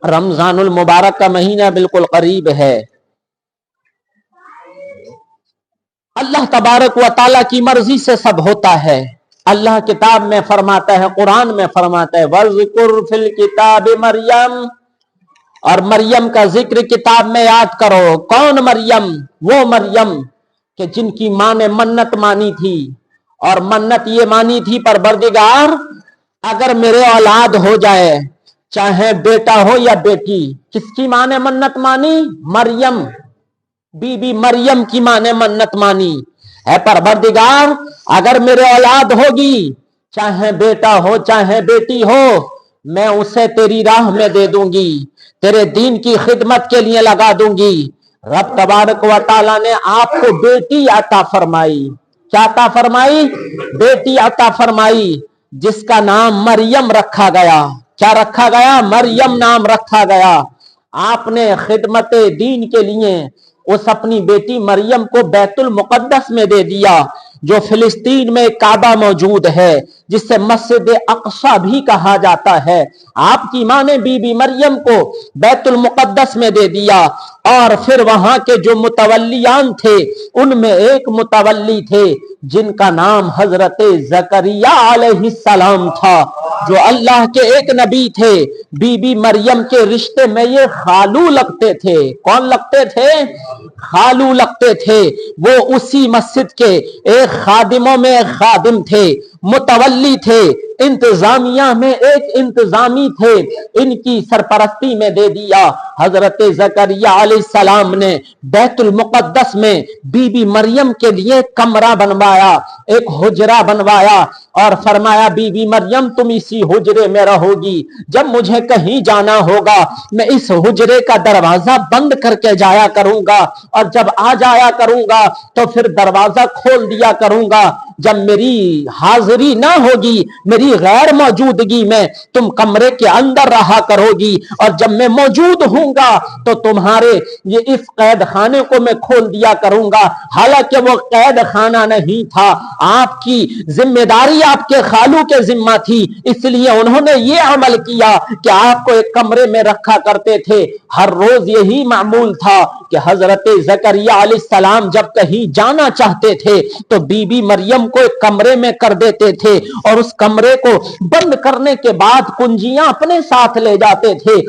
رمضان المبارک کا مہینہ بالکل قریب ہے. اللہ تبارک و تعالیٰ کی مرضی سے سب ہوتا ہے. اللہ کتاب میں فرماتا ہے, قرآن میں فرماتا ہے, وَذْكُرْ فِي الْكِتَابِ مریم, اور مریم کا ذکر کتاب میں یاد کرو. کون مریم؟ وہ مریم کہ جن کی ماں نے منت مانی تھی, اور منت یہ مانی تھی پروردگار اگر میرے اولاد ہو جائے, چاہے بیٹا ہو یا بیٹی. کس کی ماں نے منت مانی؟ مریم, بی بی مریم کی ماں نے منت مانی. اے پروردگار اگر میرے اولاد ہوگی, چاہے بیٹا ہو چاہے بیٹی ہو, میں اسے تیری راہ میں دے دوں گی, تیرے دین کی خدمت کے لیے لگا دوں گی. رب تبارک و تعالیٰ نے آپ کو بیٹی عطا فرمائی. کیا عطا فرمائی؟ بیٹی عطا فرمائی, جس کا نام مریم رکھا گیا. کیا رکھا گیا؟ مریم نام رکھا گیا. آپ نے خدمت دین کے لیے اس اپنی بیٹی مریم کو بیت المقدس میں دے دیا, جو فلسطین میں کعبہ موجود ہے, جس سے مسجد اقصی بھی کہا جاتا ہے. آپ کی ماں نے بی بی مریم کو بیت المقدس میں دے دیا, اور پھر وہاں کے جو متولیان تھے ان میں ایک متولی تھے جن کا نام حضرت زکریا علیہ السلام تھا, جو اللہ کے ایک نبی تھے. بی بی مریم کے رشتے میں یہ خالو لگتے تھے. کون لگتے تھے؟ خالو لگتے تھے. وہ اسی مسجد کے ایک خادموں میں ایک خادم تھے, متولی تھے, انتظامیہ میں ایک انتظامی تھے. ان کی سرپرستی میں دے دیا. حضرت زکریا علیہ السلام نے بیت المقدس میں بی بی مریم کے لیے کمرہ بنوایا, ایک حجرہ بنوایا, اور فرمایا بی بی مریم تم اسی حجرے میں رہو گی. جب مجھے کہیں جانا ہوگا میں اس حجرے کا دروازہ بند کر کے جایا کروں گا, اور جب آ جایا کروں گا تو پھر دروازہ کھول دیا کروں گا. جب میری حاضری نہ ہوگی, میری غیر موجودگی میں, تم کمرے کے اندر رہا کرو گی, اور جب میں موجود ہوں گا تو تمہارے یہ اس قید خانے کو میں کھول دیا کروں گا. حالانکہ وہ قید خانہ نہیں تھا, آپ کی ذمہ داری آپ کے خالو کے ذمہ تھی, اس لیے انہوں نے یہ عمل کیا کہ آپ کو ایک کمرے میں رکھا کرتے تھے. ہر روز یہی معمول تھا کہ حضرت زکریا علیہ السلام جب کہیں جانا چاہتے تھے تو بی بی مریم کو ایک کمرے میں کر دیتے تھے, اور اس کمرے کو بند کرنے کے بعد کنجیاں اپنے ساتھ لے جاتے تھے.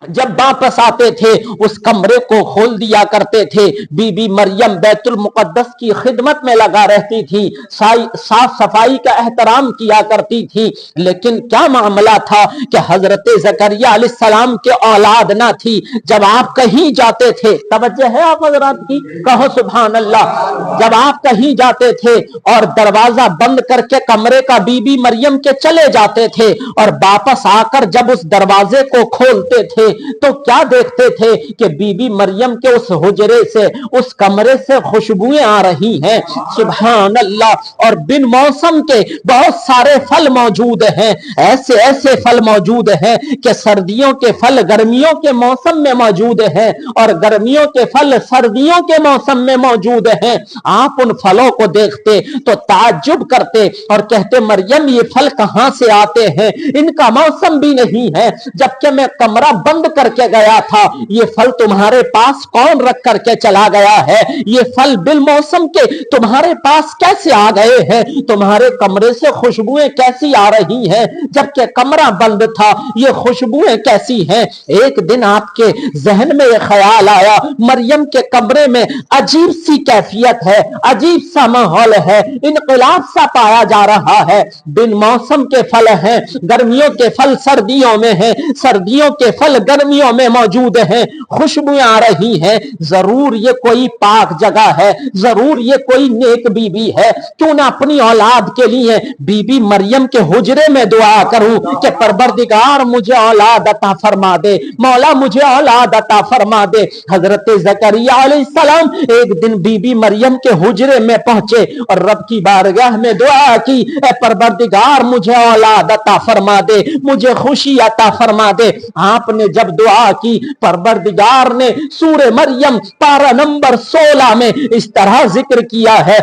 جب واپس آتے تھے اس کمرے کو کھول دیا کرتے تھے. بی بی مریم بیت المقدس کی خدمت میں لگا رہتی تھی, صاف صفائی کا احترام کیا کرتی تھی. لیکن کیا معاملہ تھا کہ حضرت زکریا علیہ السلام کے اولاد نہ تھی. جب آپ کہیں جاتے تھے, توجہ ہے آپ حضرات کی, کہو سبحان اللہ, جب آپ کہیں جاتے تھے اور دروازہ بند کر کے کمرے کا بی بی مریم کے چلے جاتے تھے, اور واپس آ کر جب اس دروازے کو کھولتے تھے تو کیا دیکھتے تھے کہ بی بی مریم کے اس حجرے سے, اس کمرے سے خوشبوئیں آ رہی ہیں. سبحان اللہ. اور بن موسم کے بہت سارے پھل موجود ہیں, ایسے ایسے پھل موجود ہیں کہ سردیوں کے پھل گرمیوں کے موسم میں موجود ہیں, اور گرمیوں کے پھل سردیوں کے موسم میں موجود ہیں. آپ ان پھلوں کو دیکھتے تو تعجب کرتے اور کہتے مریم یہ پھل کہاں سے آتے ہیں, ان کا موسم بھی نہیں ہے. جبکہ میں کمرہ بند کر کے گیا تھا, یہ پھل تمہارے پاس کون رکھ کر کے چلا گیا ہے؟ یہ پھل بالموسم کے تمہارے پاس کیسے آ گئے ہیں؟ تمہارے کمرے سے خوشبوئیں کیسی آ رہی ہیں جبکہ کمرہ بند تھا؟ یہ خوشبوئیں کیسی ہیں؟ ایک دن آپ کے ذہن میں یہ خیال آیا مریم کے کمرے میں عجیب سی کیفیت ہے, عجیب سا ماحول ہے, انقلاب سا پایا جا رہا ہے. بن موسم کے پھل ہیں, گرمیوں کے پھل سردیوں میں ہیں, سردیوں کے پھل گرمیوں میں موجود ہیں, خوشبوئیں آ رہی ہیں. ضرور یہ کوئی پاک جگہ ہے, ضرور یہ کوئی نیک بی بی ہے. کیوں نہ اپنی اولاد کے لیے بی بی مریم کے حجرے میں دعا کروں کہ پروردگار مجھے اولاد عطا فرما دے, مولا مجھے اولاد عطا فرما دے. حضرت زکریا علیہ السلام ایک دن بی بی مریم کے حجرے میں پہنچے اور رب کی بارگاہ میں دعا کی, اے پروردگار مجھے اولاد عطا فرما دے, مجھے خوشی عطا فرما دے. آپ نے جب دعا کی, پروردگار نے سورہ مریم پارہ نمبر 16 میں اس طرح ذکر کیا ہے,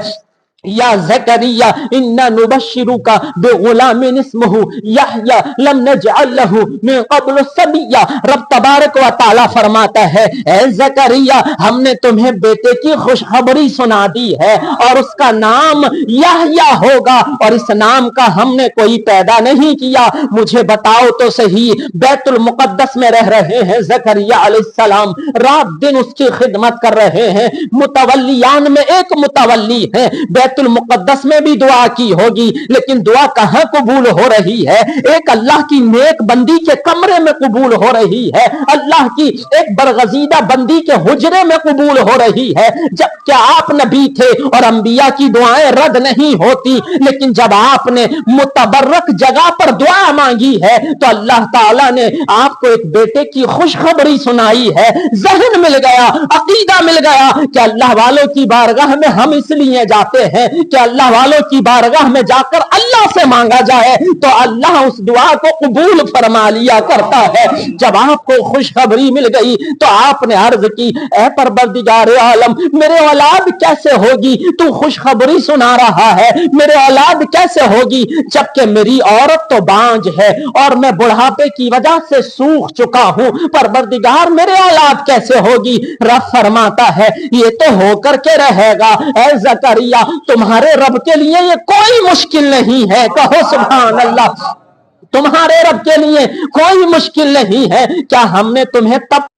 یا زکریا انا نبشرک بغلام اسمہ یحییٰ لم نجعل لہ من قبل سمیا۔ رب تبارک و تعالی فرماتا ہے اے زکریا ہم نے تمہیں بیٹے کی خوشخبری سنا دی ہے اور اس کا نام یحییٰ ہوگا، اور اس نام کا ہم نے کوئی پیدا نہیں کیا۔ مجھے بتاؤ تو صحیح، بیت المقدس میں رہ رہے ہیں زکریا علیہ السلام، رات دن اس کی خدمت کر رہے ہیں، متولیان میں ایک متولی ہے، بیت المقدس میں بھی دعا کی ہوگی، لیکن دعا کہاں قبول ہو رہی ہے؟ ایک اللہ کی نیک بندی کے کمرے میں قبول ہو رہی ہے، اللہ کی ایک برگزیدہ بندی کے حجرے میں قبول ہو رہی ہے۔ جب کہ آپ نبی تھے اور انبیاء کی دعائیں رد نہیں ہوتی، لیکن جب آپ نے متبرک جگہ پر دعا مانگی ہے تو اللہ تعالیٰ نے آپ کو ایک بیٹے کی خوشخبری سنائی ہے، ذہن مل گیا، عقیدہ مل گیا کہ اللہ والوں کی بارگاہ میں ہم اس لیے جاتے ہیں کہ اللہ والوں کی بارگاہ میں جا کر اللہ سے مانگا جائے تو اللہ اس دعا کو قبول فرما لیا کرتا ہے۔ جب آپ کو خوشخبری مل گئی تو آپ نے عرض کی اے پروردگار عالم میرے اولاد کیسے ہوگی؟ تو خوشخبری سنا رہا ہے، میرے اولاد کیسے ہوگی جبکہ میری عورت تو بانج ہے اور میں بڑھاپے کی وجہ سے سوکھ چکا ہوں، پروردگار میرے اولاد کیسے ہوگی؟ رب فرماتا ہے یہ تو ہو کر کے رہے گا اے زکریا، تمہارے رب کے لیے یہ کوئی مشکل نہیں ہے، کہو سبحان اللہ، تمہارے رب کے لیے کوئی مشکل نہیں ہے۔ کیا ہم نے تمہیں تب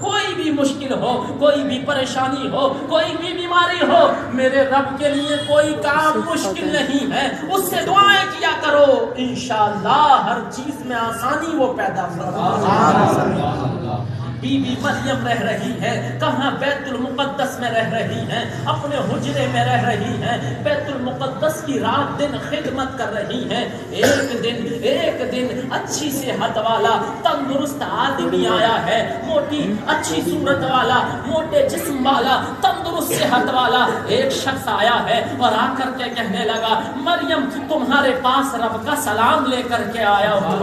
کوئی بھی مشکل ہو، کوئی بھی پریشانی ہو، کوئی بھی بیماری ہو، میرے رب کے لیے کوئی کام مشکل نہیں ہے، اس سے دعائیں کیا کرو، انشاءاللہ ہر چیز میں آسانی وہ پیدا فرمائے۔ بی بی مریم رہ رہی ہے کہاں؟ بیت المقدس میں رہ رہی ہیں، اپنے حجرے میں رہ رہی ہیں، بیت المقدس کی رات دن خدمت کر رہی ہیں۔ ایک دن اچھی صحت والا تندرست آدمی آیا ہے، موٹی اچھی صورت والا، موٹے جسم والا، تندرست صحت والا ایک شخص آیا ہے اور آ کر کے کہنے لگا مریم تمہارے پاس رب کا سلام لے کر کے آیا ہوں۔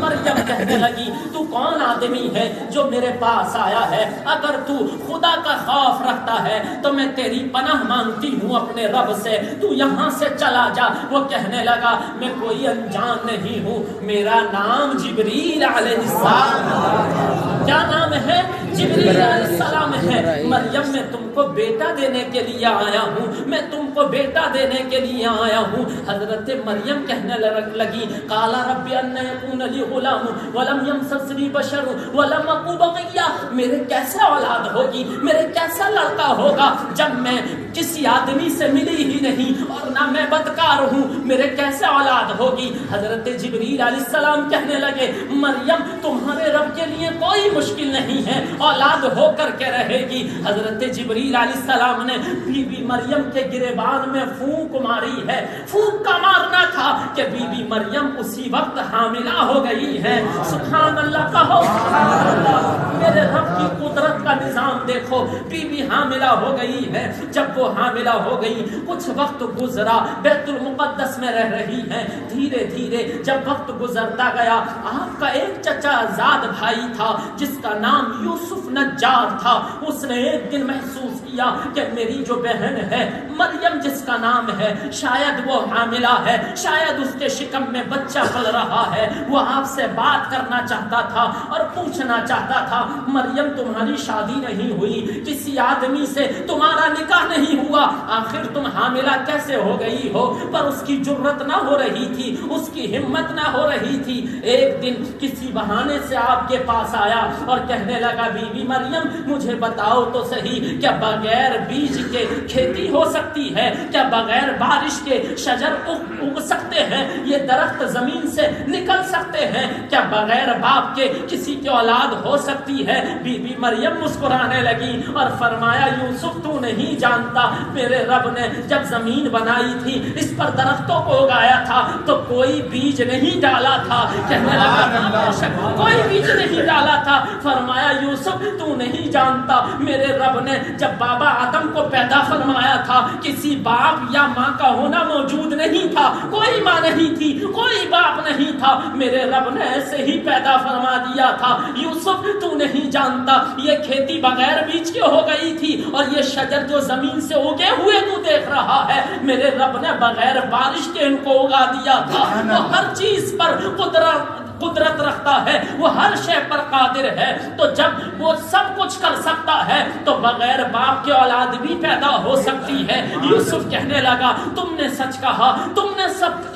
مریم کہنے لگی تو کون آدمی ہے جو میرے پاس آیا ہے؟ اگر تو خدا کا خوف رکھتا ہے تو میں تیری پناہ مانگتی ہوں اپنے رب سے، تو یہاں سے چلا جا۔ وہ کہنے لگا میں کوئی انجان نہیں ہوں، میرا نام جبریل علیہ السلام۔ کیا نام ہے؟ جبریل علیہ السلام ہے۔ مریم میں تم کو بیٹا دینے کے لیے آیا ہوں، میں تم کو بیٹا دینے کے لیے آیا ہوں۔ حضرت مریم کہنے لگی قال رب ان یکون لی غلام ولم یمسسنی بشر ولم اکو بغیا، میرے کیسا اولاد ہوگی، میرے کیسا لڑکا ہوگا جب میں کسی آدمی سے ملی ہی نہیں اور نہ میں بدکار ہوں، میرے کیسے اولاد ہوگی؟ حضرت جبریل علیہ السلام کہنے لگے مریم تمہارے رب کے لیے کوئی مشکل نہیں ہے، اولاد ہو کر کے رہے گی۔ حضرت جبریل علیہ السلام نے بی بی مریم کے گریبان میں پھونک ماری ہے۔ پھونک کا مارنا تھا کہ بی بی مریم اسی وقت حاملہ ہو گئی ہے۔ سبحان اللہ کہو سبحان اللہ۔ میرے رب کی قدرت کا نظام دیکھو، بی بی حاملہ ہو گئی ہے۔ جب وہ حاملہ ہو گئی کچھ وقت گزرا، بیت المقدس میں رہ رہی ہیں، دھیرے دھیرے جب وقت گزرتا گیا آپ کا ایک چچا زاد بھائی تھا جس کا نام یوسف یوسف نجار تھا، اس نے ایک دن محسوس کیا کہ میری جو بہن ہے مریم جس کا نام ہے، شاید وہ حاملہ ہے، شاید اس کے شکم میں بچہ پل رہا ہے۔ وہ آپ سے بات کرنا چاہتا تھا اور پوچھنا چاہتا تھا، مریم تمہاری شادی نہیں ہوئی، کسی آدمی سے تمہارا نکاح نہیں ہوا، آخر تم حاملہ کیسے ہو گئی ہو؟ پر اس کی جرت نہ ہو رہی تھی، اس کی ہمت نہ ہو رہی تھی۔ ایک دن کسی بہانے سے آپ کے پاس آیا اور کہنے لگا، بی بی مریم مجھے بتاؤ تو صحیح، کیا بغیر بیج کے کھیتی ہو سکتی ہے؟ کیا بغیر بارش کے شجر اگ سکتے ہیں؟ یہ درخت زمین سے نکل سکتے ہیں؟ کیا بغیر باپ کے کسی کی اولاد ہو سکتی ہے؟ بی بی مریم مسکرانے لگی اور فرمایا، یوسف تو نہیں جانتا، میرے رب نے جب زمین بنائی تھی، اس پر درختوں کو اگایا تھا تو کوئی بیج نہیں ڈالا تھا۔ کہنے لگا کوئی بیج نہیں ڈالا تھا۔ فرمایا، یوسف تو نہیں جانتا، میرے رب نے جب بابا آدم کو پیدا فرمایا تھا، کسی باپ یا ماں کا ہونا موجود نہیں تھا، کوئی ماں نہیں تھی، کوئی باپ نہیں تھا، میرے رب نے ایسے ہی پیدا فرما دیا تھا۔ یوسف تو نہیں جانتا، یہ کھیتی بغیر بیج کے ہو گئی تھی، اور یہ شجر جو زمین سے اگے ہوئے تو دیکھ رہا ہے، میرے رب نے بغیر بارش کے ان کو اگا دیا تھا۔ وہ ہر چیز پر قدرت رکھتا ہے، وہ ہر شے پر قادر ہے، تو جب وہ سب کچھ کر سکتا ہے تو بغیر باپ کے اولاد بھی پیدا ہو سکتی ہے۔ یوسف کہنے لگا، تم نے سچ کہا، تم نے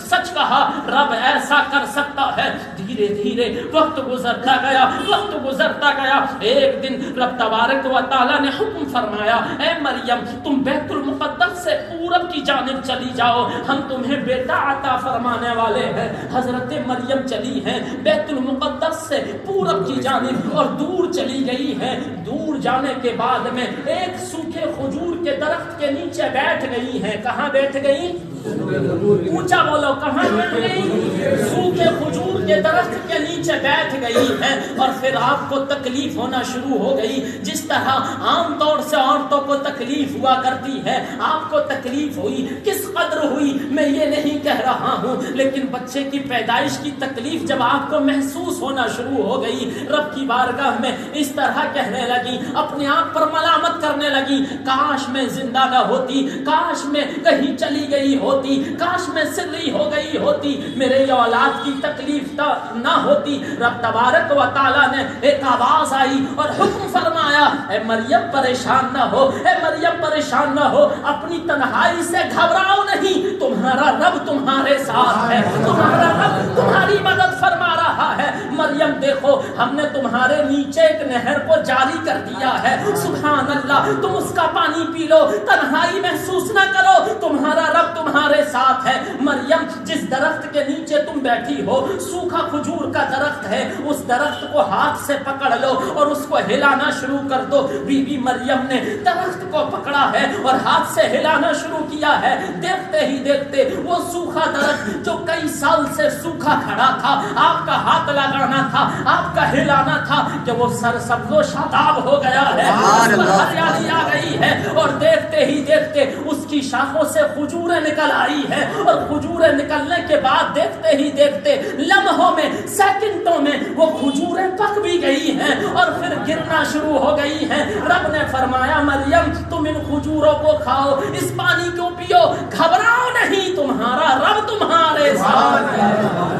سچ کہا، رب ایسا کر سکتا ہے۔ دھیرے دھیرے وقت گزرتا گیا، وقت گزرتا گیا۔ ایک دن رب تبارک و تعالی نے حکم فرمایا، اے مریم تم بیت المقدس سے پورب کی جانب چلی جاؤ، ہم تمہیں بیٹا عطا فرمانے والے ہیں۔ حضرت مریم چلی ہیں بیت المقدس سے پورب کی جانب اور دور چلی گئی ہے۔ دور جانے کے بعد میں ایک سوکھے کھجور کے درخت کے نیچے بیٹھ گئی ہیں۔ کہاں بیٹھ گئی؟ اونچا بولو، کہاں بیٹھ گئی؟ سوکھے کھجور کے درخت کے نیچے بیٹھ گئی ہیں، اور پھر آپ کو تکلیف ہونا شروع ہو گئی، جس طرح عام طور سے عورتوں کو تکلیف ہوا کرتی ہے۔ آپ کو تکلیف ہوئی، کس قدر ہوئی میں یہ نہیں کہہ رہا ہوں، لیکن بچے کی پیدائش کی تکلیف جب آپ کو محسوس ہونا شروع ہو گئی، رب کی بارگاہ میں اس طرح کہنے لگی، اپنے آپ پر ملامت کرنے لگی، کاش میں زندہ نہ ہوتی، کاش میں کہیں چلی گئی ہوتی، کاش میں سری ہو گئی ہوتی، میرے یہ اولاد کی تکلیف نہ ہوتی۔ رب تبارک و تعالی نے ایک آواز آئی اور حکم فرمایا، اے مریم پریشان نہ ہو، اے مریم پریشان نہ ہو، اپنی تنہائی سے گھبراؤ نہیں، تمہارا رب تمہارے ساتھ ہے، تمہارا رب تمہاری مدد فرما رہا ہے۔ مریم دیکھو، ہم نے تمہارے نیچے ایک نہر کو جاری کر دیا ہے، سبحان اللہ، تم اس کا پانی پی لو، تنہائی محسوس نہ کرو، تمہارا رب تمہارے ساتھ ہے۔ مریم جس درخت کے نیچے تم بیٹھی ہو، سوکھا کھجور کا درخت ہے، اس درخت کو ہاتھ سے پکڑ لو اور اس کو ہلانا شروع کر دو۔ بی بی مریم نے درخت کو پکڑا ہے اور ہاتھ سے ہلانا شروع کیا ہے۔ دیکھتے ہی دیکھتے وہ سوکھا درخت جو کئی سال سے سوکھا کھڑا تھا، آپ کا ہاتھ لگانا تھا، آپ کا ہلانا تھا، کہ وہ سرسبز و شاداب ہو گیا ہے، اس پر ہریالی آ گئی ہے، اور دیکھتے ہی دیکھتے اس کی شاخوں سے کھجوریں نکل آئی ہے، اور کھجوریں نکلنے کے بعد دیکھتے ہی دیکھتے لمحوں میں، سیکنڈوں میں وہ کھجوریں پک بھی گئی ہیں اور پھر گرنا شروع ہو گئی ہیں۔ رب نے فرمایا، مریم تم ان کھجوروں کو کھاؤ، اس پانی کو پیو، گھبراؤ نہیں، تمہارا رب تمہارے ساتھ ہے۔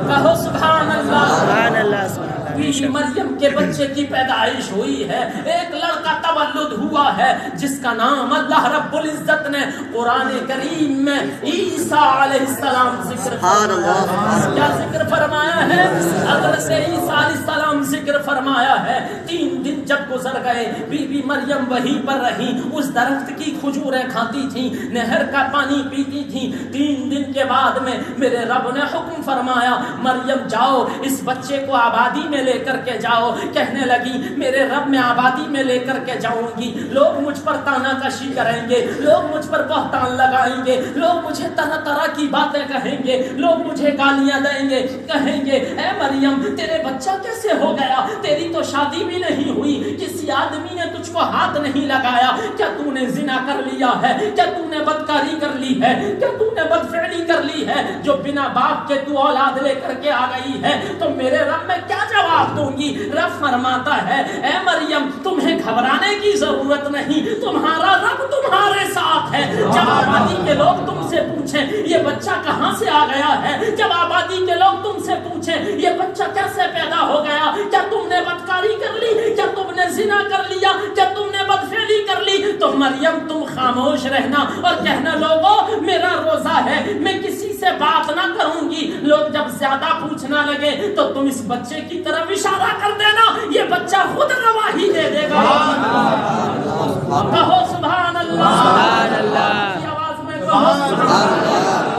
کہو سبحان اللہ، سبحان اللہ، سبحان اللہ۔ مریم کے بچے کی پیدائش ہوئی ہے، ایک لڑکا تولد ہوا ہے جس کا نام اللہ رب العزت نے قرآن کریم میں عیسیٰ علیہ السلام ذکر فرمایا ہے۔ کیا ذکر فرمایا ہے؟ حضرت عیسیٰ علیہ السلام ذکر فرمایا ہے۔ 3 دن جب گزر گئے، بی بی مریم وہیں پر رہی، اس درخت کی کھجوریں کھاتی تھیں، نہر کا پانی پیتی تھیں۔ 3 دن کے بعد میں میرے رب نے حکم فرمایا، مریم جاؤ اس بچے کو آبادی میں لے کر کے جاؤ۔ کہنے لگی، میرے رب میں آبادی میں لے کر کے جاؤں گی، لوگ مجھ پر تانا کشی کریں گے، لوگ مجھ پر بہتان لگائیں گے، لوگ مجھے طرح طرح کی باتیں کہیں گے، لوگ مجھے گالیاں دیں گے، کہیں گے اے مریم تیرے بچہ کیسے ہو گیا، تیری تو شادی بھی نہیں ہوئی، کسی آدمی نے تجھ کو ہاتھ نہیں لگایا. کیا تو نے زنا کر لیا ہے؟ کیا تو نے بدکاری کر لی ہے؟ کیا تو نے بدفعلی کر لی ہے جو بنا باپ کے تو اولاد لے کر کے آ گئی ہے؟ تو میرے رب میں کیا جواب دوں گی؟ رب فرماتا ہے اے مریم تمہیں گھبرانے کی ضرورت نہیں, تمہارا رب تمہارے ساتھ ہے. جب آبادی کے لوگ تم سے پوچھیں یہ بچہ کہاں سے آ گیا ہے, جب آبادی کے لوگ تم سے پوچھیں یہ بچہ کیسے پیدا ہو گیا, کیا تم نے بدکاری کر لی, کیا تم نے زنا کر لیا, کیا تم نے بدفعلی کر لی, تو مریم تم خاموش رہنا اور کہنا لوگوں میرا روزہ ہے, میں کسی سے بات نہ کروں گی. لوگ جب زیادہ پوچھنا لگے تو تم اس بچے کی طرف اشارہ کر دینا, یہ بچہ خود گواہی دے دے گا. کہو سبحان اللہ, سبحان اللہ کی آواز میں کہو سبحان اللہ.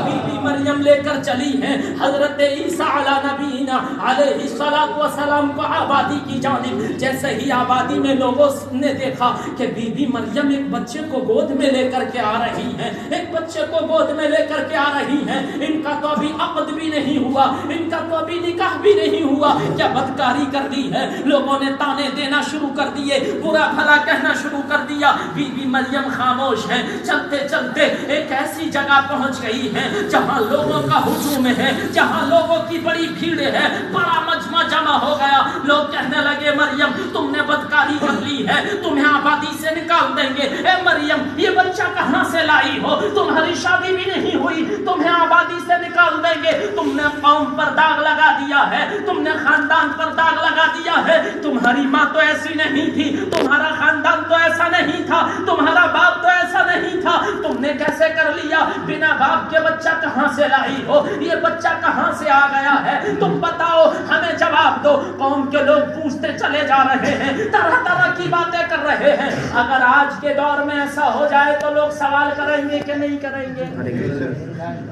مریم لے کر چلی ہیں حضرت عیسیٰ علی نبینا علیہ الصلوۃ والسلام کو آبادی کی جانب. جیسے ہی آبادی میں لوگوں نے دیکھا کہ بی بی مریم ایک بچے کو گود میں لے کر کے آ رہی ہیں, ایک بچے کو گود میں لے کر کے آ رہی ہیں, ان کا تو ابھی عقد بھی نہیں ہوا, ان کا تو ابھی نکاح بھی نہیں ہوا, کیا بدکاری کر دی ہے. لوگوں نے تانے دینا شروع کر دیے, برا بھلا کہنا شروع کر دیا. بی بی مریم خاموش ہیں. چلتے چلتے ایک ایسی جگہ پہنچ گئی ہیں جہاں لوگوں کا ہجوم ہے, جہاں لوگوں کی بڑی بھیڑ ہے, بڑا مجمع جمع ہو گیا. لوگ کہنے لگے مریم تم نے بدکاری کر لی ہے, تمہیں آبادی سے نکال دیں گے. اے مریم یہ بچہ کہاں سے لائی ہو, تمہاری شادی بھی نہیں ہوئی, تمہیں آبادی سے نکال دیں گے. تم نے قوم پر داغ لگا دیا ہے, تم نے خاندان پر داغ لگا دیا ہے. تمہاری ماں تو ایسی نہیں تھی, تمہارا خاندان تو ایسا نہیں تھا, تمہارا باپ تو ایسا نہیں تھا, تم نے کیسے کر لیا؟ بنا باپ کے بچہ کہاں سے لائی ہو, یہ بچہ کہاں سے آ گیا ہے, تم بتاؤ ہمیں جواب دو. قوم کے لوگ پوچھتے چلے جا رہے ہیں, طرح طرح کی باتیں کر رہے ہیں. اگر آج کے دور میں ایسا ہو جائے تو لوگ سوال کریں گے کہ نہیں کریں گے؟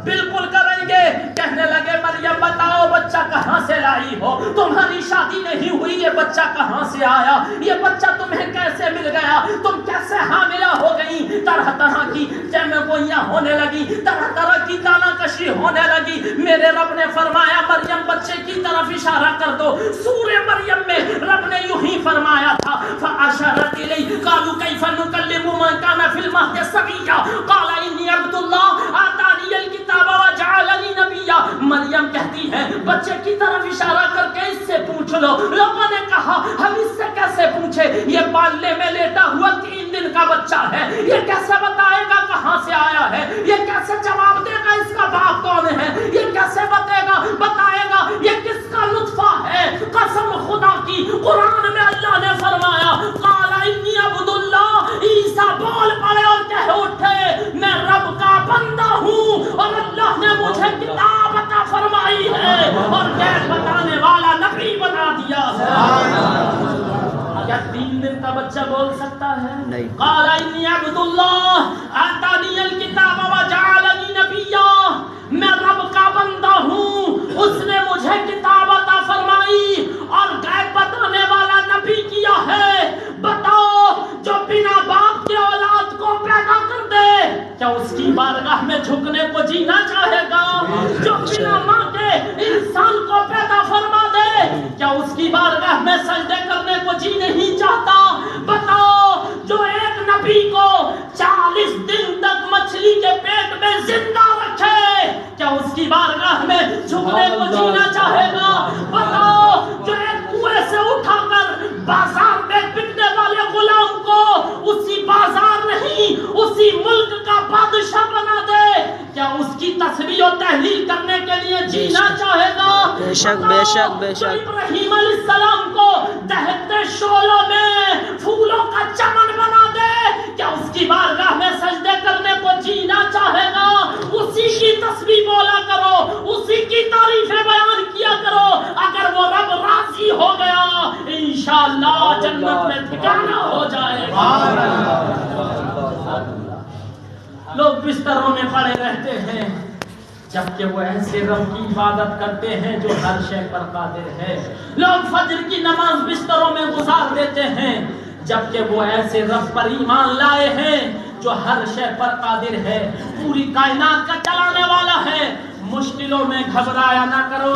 بالکل کریں گے. کہنے لگے مریم بتاؤ بچہ کہاں سے لائی ہو, تمہاری شادی نہیں ہوئی, یہ بچہ کہاں سے آیا, یہ بچہ تمہیں کیسے مل گیا, تم کیسے حاملہ ہو گئی. طرح طرح کی جمگوئیاں ہونے لگی, طرح طرح کی تانا کشی ہونے لگی. میرے رب نے فرمایا مریم بچے کی طرف اشارہ کر دو. سورہ مریم میں رب نے یوں ہی فرمایا تھا فاشارت الیہ قالوا کیف نکلم من کان فی المہد صبیا قال انی عبد اللہ آتانی الکتاب وجعلنی نبیا. مریم کہتی ہے بچے کی طرف اشارہ کر کے اس سے پوچھ لو. لوگوں نے کہا ہم اس سے کیسے پوچھے, یہ پالنے میں لیٹا ہوا 3 دن کا بچہ ہے, یہ کیسے بتائے گا کہاں سے آیا ہے, یہ کیسے جواب دے گا اس کا باپ کون ہے, یہ کیسے بتائے گا یہ کس کا لطفہ ہے. قسم خدا کی قرآن میں اللہ نے فرمایا قال انی عبد اللہ. عیسیٰ بول پڑے اور کہہ اٹھے میں رب کا بندہ ہوں اور اللہ نے مجھے کتاب عطا فرمائی ہے اور غیب بتانے والا نبی بنا دیا ہے. کیا 3 دن کا بچہ بول سکتا ہے؟ نہیں. قال انی عبد اللہ آتانی الکتاب وجعلنی نبیا. میں رب کا بندہ ہوں, اس نے مجھے کتاب عطا فرمائی اور غیب بتانے والا نبی کیا ہے. بتاؤ جو بنا باپ کے اولاد کو پیدا کر دے کیا اس کی بارگاہ میں جھکنے کو جینا چاہے گا؟ جو بنا ماں کے انسان کو پیدا فرما دے کیا اس کی بارگاہ میں سجدے کرنے کو جی نہیں چاہتا؟ بتاؤ جو ایک نبی کو 40 دن تک مچھلی کے پیٹ میں زندہ رکھے کیا اس کی بارگاہ میں جھکنے کو جینا چاہے گا؟ بتاؤ جو ایک کنویں سے اٹھا کر بازار میں بکنے والے غلام کو اسی بازار نہیں اسی ملک کا بادشاہ بنا دے کیا اس کی تسبیح و تحلیل کرنے کے لیے جینا چاہے گا؟ بے شک بے شک بے شک. ابراہیم علیہ السلام کو دہتے شعلوں میں پھولوں کا چمن بنا دے کیا اس کی بارگاہ میں سجدے کرنے کو جینا چاہے گا؟ اسی کی تسبیح بولا کرو, اسی کی تعریفیں بیان کیا کرو. اگر وہ رب راضی ہو گیا انشاءاللہ جنت میں ٹھکانہ ہو جائے گا. لوگ بستروں میں پڑے رہتے ہیں جبکہ وہ ایسے رب کی عبادت کرتے ہیں جو ہر شے پر قادر ہے. لوگ فجر کی نماز بستروں میں گزار دیتے ہیں جبکہ وہ ایسے رب پر ایمان لائے ہیں جو ہر شے پر قادر ہے, پوری کائنات کا چلانے والا ہے. مشکلوں میں گھبرایا نہ کرو,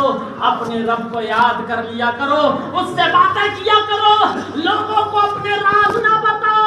اپنے رب کو یاد کر لیا کرو, اس سے باتیں کیا کرو. لوگوں کو اپنے راز نہ بتاؤ,